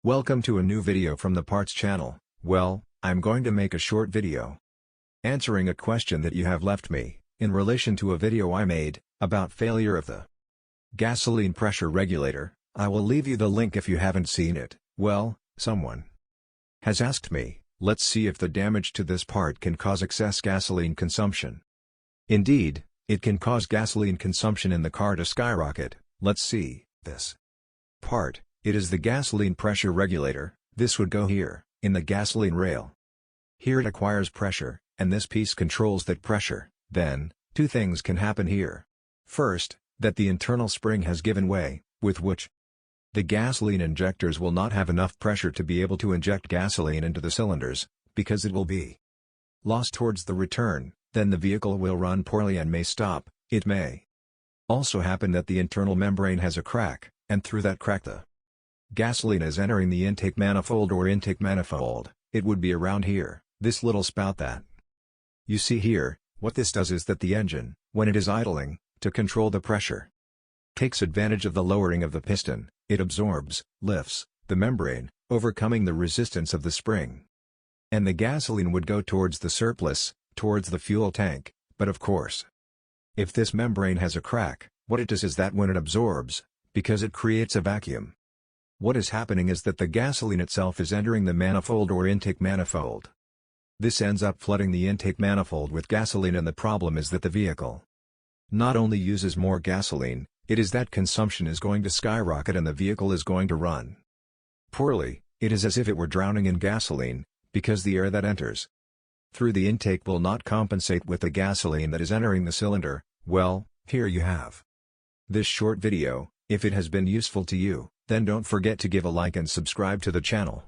Welcome to a new video from the Parts channel. Well, I'm going to make a short video answering a question that you have left me, in relation to a video I made, about failure of the gasoline pressure regulator. I will leave you the link if you haven't seen it. Well, someone has asked me, let's see if the damage to this part can cause excess gasoline consumption. Indeed, it can cause gasoline consumption in the car to skyrocket. Let's see this part. It is the gasoline pressure regulator. This would go here, in the gasoline rail. Here it acquires pressure, and this piece controls that pressure. Then, two things can happen here. First, that the internal spring has given way, with which the gasoline injectors will not have enough pressure to be able to inject gasoline into the cylinders, because it will be lost towards the return. Then the vehicle will run poorly and may stop. It may also happen that the internal membrane has a crack, and through that crack the gasoline is entering the intake manifold or intake manifold. It would be around here, this little spout that you see here. What this does is that the engine, when it is idling, to control the pressure, takes advantage of the lowering of the piston. It absorbs, lifts, the membrane, overcoming the resistance of the spring. And the gasoline would go towards the surplus, towards the fuel tank. But of course, if this membrane has a crack, what it does is that when it absorbs, because it creates a vacuum, what is happening is that the gasoline itself is entering the manifold or intake manifold. This ends up flooding the intake manifold with gasoline, and the problem is that the vehicle not only uses more gasoline, it is that consumption is going to skyrocket and the vehicle is going to run poorly. It is as if it were drowning in gasoline, because the air that enters through the intake will not compensate with the gasoline that is entering the cylinder. Well, here you have this short video. If it has been useful to you, then don't forget to give a like and subscribe to the channel.